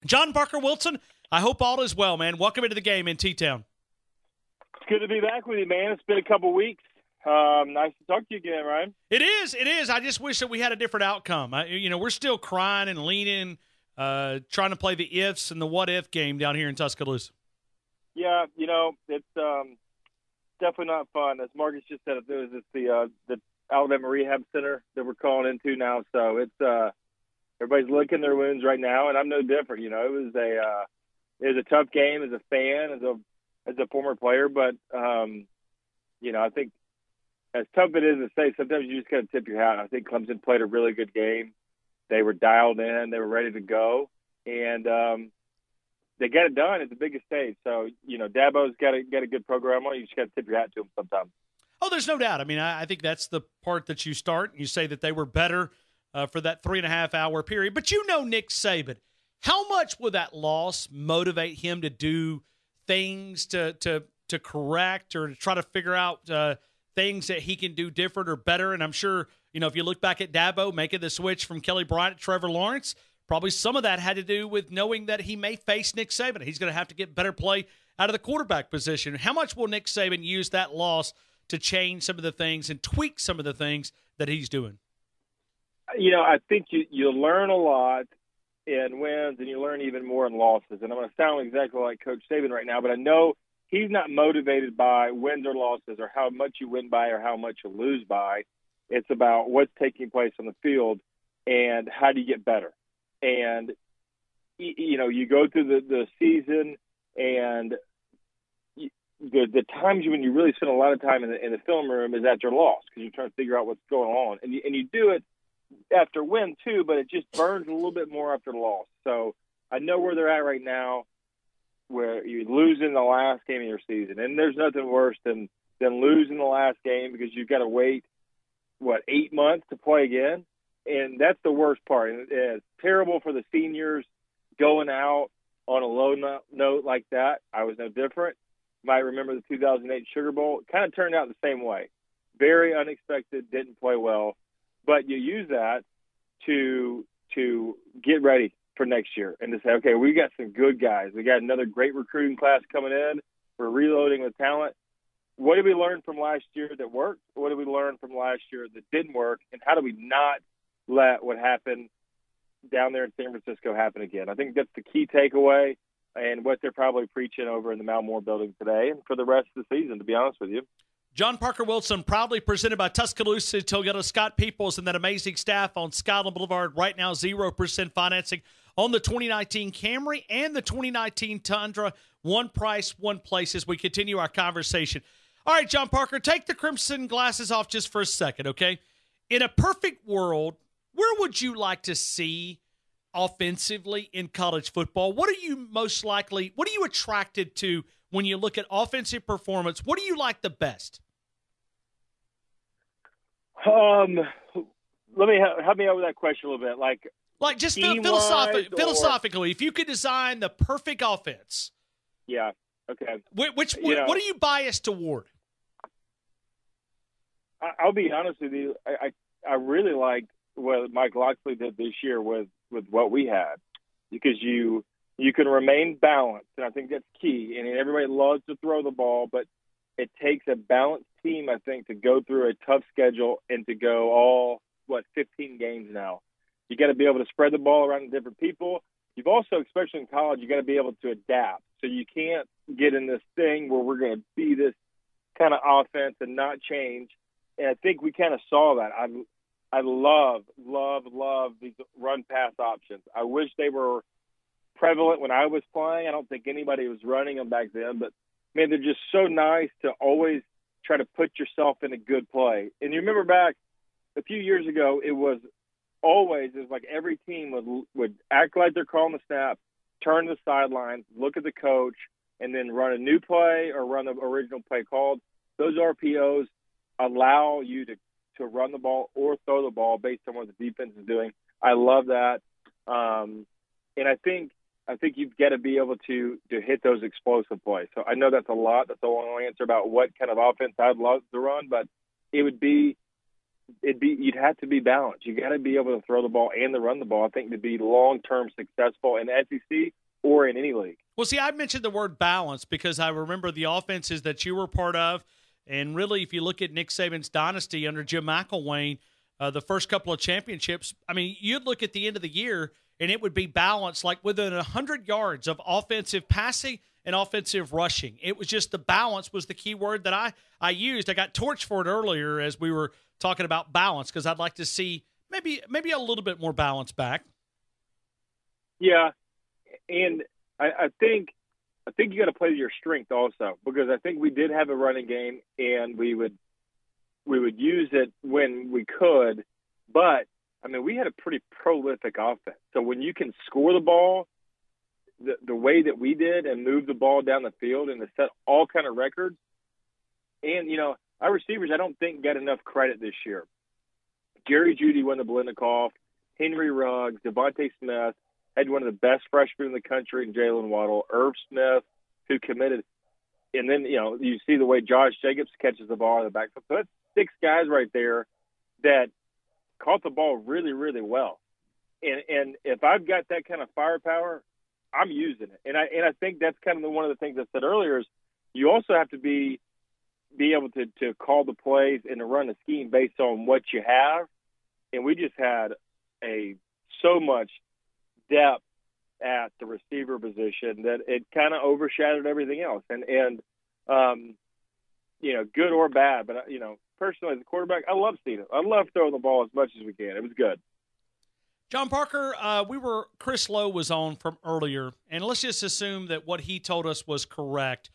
John Parker Wilson, I hope all is well, man. Welcome into the game in T-Town. It's good to be back with you, man. It's been a couple weeks. Nice to talk to you again, Ryan. It is. I just wish that we had a different outcome. We're still crying and leaning, trying to play the ifs and the what-if game down here in Tuscaloosa. Yeah, it's definitely not fun. As Marcus just said, it's the Alabama Rehab Center that we're calling into now. So it's everybody's licking their wounds right now, and I'm no different. It was a tough game as a fan, as a former player, but I think as tough it is to say, sometimes you just got to tip your hat. I think Clemson played a really good game. They were dialed in. They were ready to go, and they got it done at the biggest stage. So Dabo's got a good program on. You just got to tip your hat to him sometimes. Oh, there's no doubt. I mean, I think that's the part that you start. You say that they were better for that 3.5-hour period. But Nick Saban, how much will that loss motivate him to do things to correct or to try to figure out things that he can do different or better? And I'm sure, if you look back at Dabo making the switch from Kelly Bryant to Trevor Lawrence, probably some of that had to do with knowing that he may face Nick Saban. He's going to have to get better play out of the quarterback position. How much will Nick Saban use that loss to change some of the things and tweak some of the things that he's doing? I think you learn a lot in wins, and you learn even more in losses. And I'm going to sound exactly like Coach Saban right now, but I know he's not motivated by wins or losses or how much you win by or how much you lose by. It's about what's taking place on the field and how do you get better. And, you go through the season, and the times when you really spend a lot of time in the film room is after loss because you're trying to figure out what's going on. And you do it after win too, but it just burns a little bit more after loss. So I know where they're at right now, where you lose in the last game of your season. And there's nothing worse than losing the last game because you've got to wait, 8 months to play again. And that's the worst part. And it's terrible for the seniors going out on a low note like that. I was no different. You might remember the 2008 Sugar Bowl. It kind of turned out the same way. Very unexpected, didn't play well. But you use that to get ready for next year and to say, okay, we got some good guys. We got another great recruiting class coming in. We're reloading with talent. What did we learn from last year that worked? What did we learn from last year that didn't work? And how do we not let what happened down there in San Francisco happen again? I think that's the key takeaway and what they're probably preaching over in the Malmore building today and for the rest of the season, to be honest with you. John Parker Wilson, proudly presented by Tuscaloosa Toyota, Scott Peoples, and that amazing staff on Skyland Boulevard. Right now, 0% financing on the 2019 Camry and the 2019 Tundra. One price, one place as we continue our conversation. All right, John Parker, take the crimson glasses off just for a second, okay? In a perfect world, where would you like to see offensively in college football? What are you attracted to when you look at offensive performance? What do you like the best? Let me help me out with that question a little bit. Like just philosophically, if you could design the perfect offense. Yeah. Okay. What are you biased toward? I'll be honest with you. I really liked what Mike Locksley did this year with what we had, because you can remain balanced, and I think that's key. And everybody loves to throw the ball, but it takes a balanced team, I think, to go through a tough schedule and to go all 15 games now. You got to be able to spread the ball around to different people. You've also, especially in college, you got to be able to adapt. So you can't get in this thing where we're going to be this kind of offense and not change. And I think we kind of saw that. I love these run-pass options. I wish they were prevalent when I was playing. I don't think anybody was running them back then. But, man, they're just so nice to always try to put yourself in a good play. And you remember back a few years ago, it was like every team would act like they're calling the snap, turn to the sidelines, look at the coach, and then run a new play or run the original play called. Those RPOs allow you to run the ball or throw the ball based on what the defense is doing. I love that. And I think you've got to be able to hit those explosive plays. So I know that's a lot. That's a long answer about what kind of offense I'd love to run, but it would be you'd have to be balanced. You got to be able to throw the ball and to run the ball, I think, to be long-term successful in SEC or in any league. Well, see, I mentioned the word balance because I remember the offenses that you were part of, and really, if you look at Nick Saban's dynasty under Jim McElwain, the first couple of championships, I mean, you'd look at the end of the year, and it would be balanced, like within 100 yards of offensive passing and offensive rushing. It was just the balance was the key word that I used. I got torched for it earlier as we were talking about balance because I'd like to see maybe a little bit more balance back. Yeah, and I think you got to play to your strength also, because I think we did have a running game and we would use it when we could, but I mean, we had a pretty prolific offense. So when you can score the ball the way that we did and move the ball down the field and to set all kind of records, and, you know, our receivers I don't think got enough credit this year. Jerry Jeudy won the Blendikoff, Henry Ruggs, Devontae Smith, had one of the best freshmen in the country in Jalen Waddle, Irv Smith, who committed. And then, you know, you see the way Josh Jacobs catches the ball in the backfield. So that's 6 guys right there that caught the ball really, really well. And if I've got that kind of firepower, I'm using it. And I think that's kind of one of the things I said earlier is you also have to be able to call the plays and to run the scheme based on what you have. And we just had so much depth at the receiver position that it kind of overshadowed everything else. And you know, good or bad, but, you know, personally as a quarterback, I love seeing it. I love throwing the ball as much as we can. It was good. John Parker, Chris Lowe was on from earlier, and let's just assume that what he told us was correct.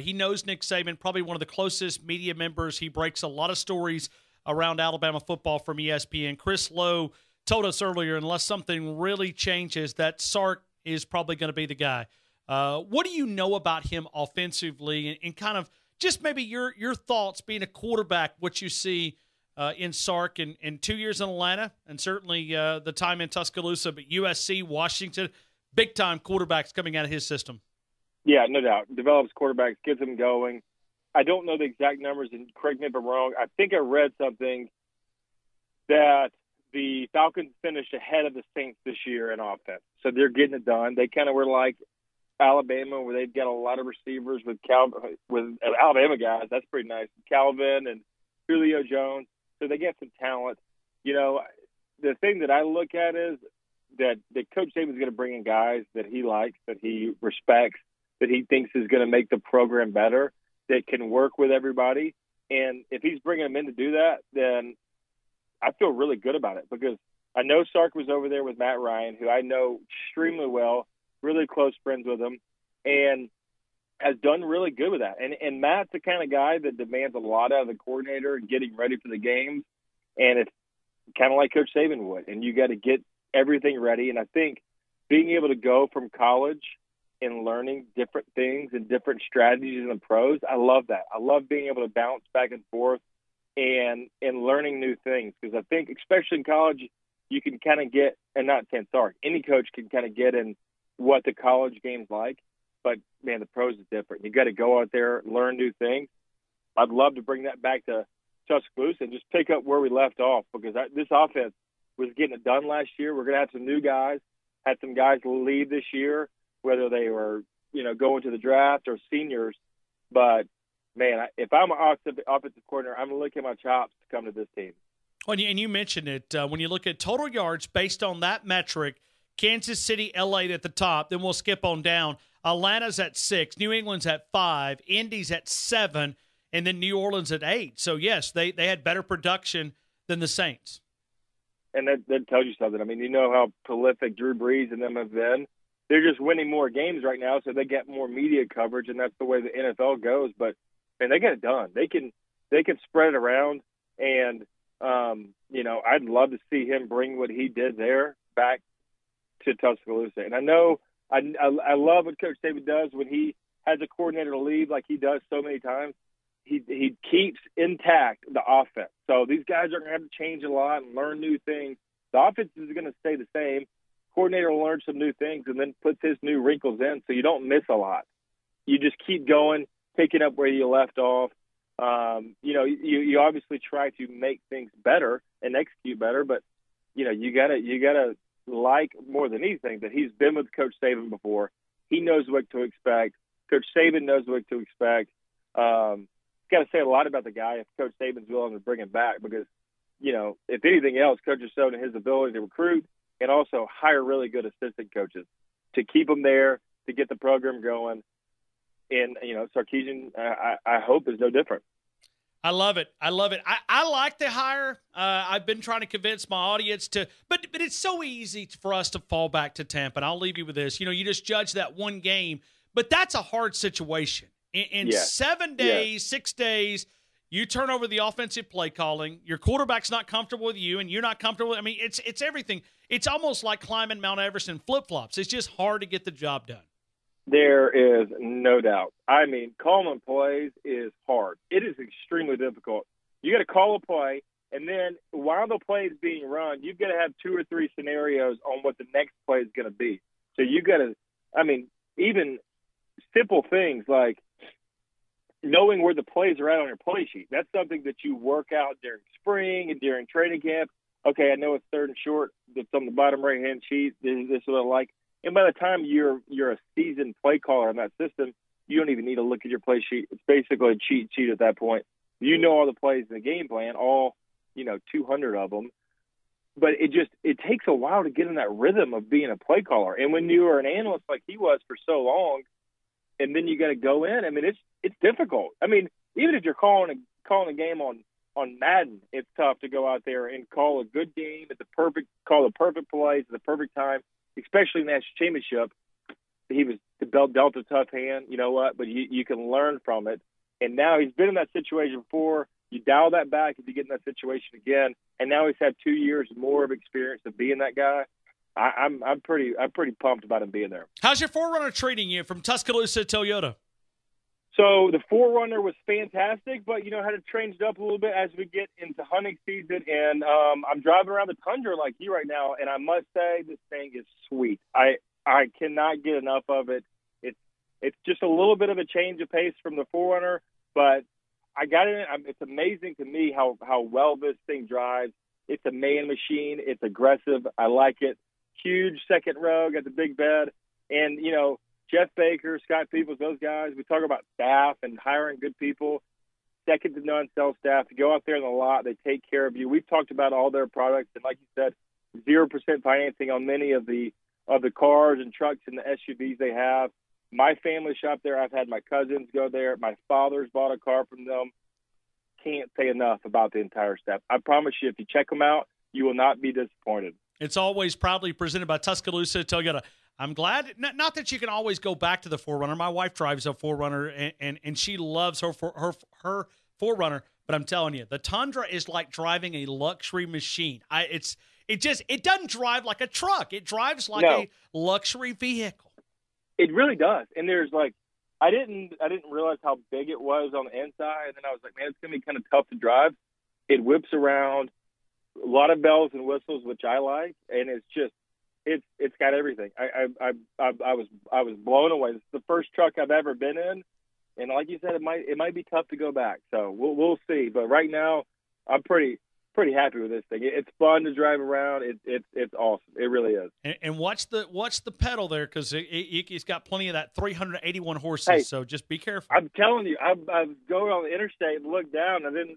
He knows Nick Saban, probably one of the closest media members. He breaks a lot of stories around Alabama football from ESPN. Chris Lowe told us earlier, unless something really changes, that Sark is probably going to be the guy. What do you know about him offensively, and kind of just maybe your thoughts being a quarterback, what you see in Sark in 2 years in Atlanta, and certainly the time in Tuscaloosa, but USC, Washington, big-time quarterbacks coming out of his system. Yeah, no doubt. Develops quarterbacks, gets them going. I don't know the exact numbers, and correct me if I'm wrong. I think I read something that the Falcons finished ahead of the Saints this year in offense. So they're getting it done. They kind of were like Alabama, where they've got a lot of receivers with Alabama guys. That's pretty nice. Calvin and Julio Jones. So they get some talent. You know, the thing that I look at is that Coach Saban's going to bring in guys that he likes, that he respects, that he thinks is going to make the program better, that can work with everybody. And if he's bringing them in to do that, then I feel really good about it, because I know Sark was over there with Matt Ryan, who I know extremely well, really close friends with him, and has done really good with that. And Matt's the kind of guy that demands a lot out of the coordinator and getting ready for the games, and it's kind of like Coach Saban would. And you got to get everything ready. And I think being able to go from college and learning different things and different strategies in the pros, I love that. I love being able to bounce back and forth and learning new things, because I think especially in college you can kind of get, and not saying sorry, any coach can kind of get in what the college game's like, but man, the pros is different. You got to go out there, learn new things. I'd love to bring that back to Tuscaloosa and just pick up where we left off, because this offense was getting it done last year. We're going to have some new guys, had some guys leave this year, whether they were, you know, going to the draft or seniors. But man, if I'm an offensive coordinator, I'm going to look at my chops to come to this team. Well, and you mentioned it. When you look at total yards based on that metric, Kansas City, LA at the top, then we'll skip on down. Atlanta's at 6, New England's at 5, Indy's at 7, and then New Orleans at 8. So, yes, they had better production than the Saints. And that tells you something. I mean, you know how prolific Drew Brees and them have been. They're just winning more games right now, so they get more media coverage, and that's the way the NFL goes. But, man, they get it done. They can spread it around, and, you know, I'd love to see him bring what he did there back to Tuscaloosa. And I know I love what Coach Saban does when he has a coordinator leave, like he does so many times. He keeps intact the offense. So these guys are going to have to change a lot and learn new things. The offense is going to stay the same. Coordinator will learn some new things and then puts his new wrinkles in, so you don't miss a lot. You just keep going, picking up where you left off. You obviously try to make things better and execute better, but you gotta like more than anything that he's been with Coach Saban before. He knows what to expect. Coach Saban knows what to expect. Got to say a lot about the guy if Coach Saban's willing to bring him back because, if anything else, Coach has shown his ability to recruit and also hire really good assistant coaches to keep them there, to get the program going. And, Sarkisian, I hope, is no different. I love it. I like the hire. I've been trying to convince my audience but it's so easy for us to fall back to Tampa. And I'll leave you with this. You just judge that one game, but that's a hard situation. In 7 days, 6 days, you turn over the offensive play calling. Your quarterback's not comfortable with you, and you're not comfortable. I mean, it's everything. It's almost like climbing Mount Everest in flip-flops. It's just hard to get the job done. There is no doubt. I mean, calling plays is hard. It is extremely difficult. You got to call a play, and then while the play is being run, you've got to have 2 or 3 scenarios on what the next play is going to be. So you got to, even simple things like knowing where the plays are at on your play sheet. That's something that you work out during spring and during training camp. Okay, I know it's 3rd and short. It's on the bottom right-hand sheet. This is what I like. And by the time you're a seasoned play caller in that system, you don't even need to look at your play sheet. It's basically a cheat sheet at that point. You know all the plays in the game plan, all 200 of them. But it takes a while to get in that rhythm of being a play caller. And when you are an analyst like he was for so long, and then you got to go in, it's difficult. Even if you're calling a game on Madden, it's tough to go out there and call a good game call the perfect plays at the perfect time, especially in the national championship. He was dealt a tough hand, you know what? But you can learn from it. And now he's been in that situation before. You dial that back if you get in that situation again. And now he's had 2 years more of experience of being that guy. I'm pretty pumped about him being there. How's your 4Runner treating you from Tuscaloosa Toyota? So the 4Runner was fantastic, but had to change it up a little bit as we get into hunting season. And I'm driving around the Tundra like you right now, and I must say this thing is sweet. I cannot get enough of it. It's just a little bit of a change of pace from the 4Runner, but I got it. It's amazing to me how well this thing drives. It's a man machine. It's aggressive. I like it. Huge second row, got the big bed. And, Jeff Baker, Scott Peoples, those guys, we talk about staff and hiring good people. Second to none sales staff. To go out there in the lot, they take care of you. We've talked about all their products. And like you said, 0% financing on many of the cars and trucks and the SUVs they have. My family shop there. I've had my cousins go there. My father's bought a car from them. Can't say enough about the entire staff. I promise you, if you check them out, you will not be disappointed. It's always proudly presented by Tuscaloosa Toyota. I'm glad, not that you can always go back to the 4Runner. My wife drives a 4Runner, and she loves her 4Runner. But I'm telling you, the Tundra is like driving a luxury machine. It doesn't drive like a truck. It drives like a luxury vehicle. It really does. And there's I didn't realize how big it was on the inside, and then I was like, man, it's gonna be kind of tough to drive. It whips around, a lot of bells and whistles, which I like, and it's got everything. I was blown away. This is the first truck I've ever been in, and like you said, it might be tough to go back. So we'll see. But right now, I'm pretty happy with this thing. It's fun to drive around. It's awesome. It really is. And watch the pedal there, because it's got plenty of that 381 horses. Hey, so just be careful. I'm telling you, I was going on the interstate and looked down, and then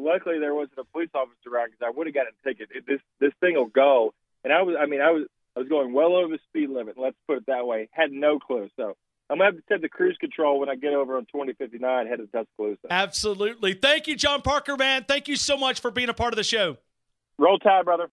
luckily there wasn't a police officer around, because I would have gotten a ticket. This thing will go. And I was going well over the speed limit. Let's put it that way. Had no clue. So I'm going to have to set the cruise control when I get over on 2059 headed to Tuscaloosa. Absolutely. Thank you, John Parker, man. Thank you so much for being a part of the show. Roll Tide, brother.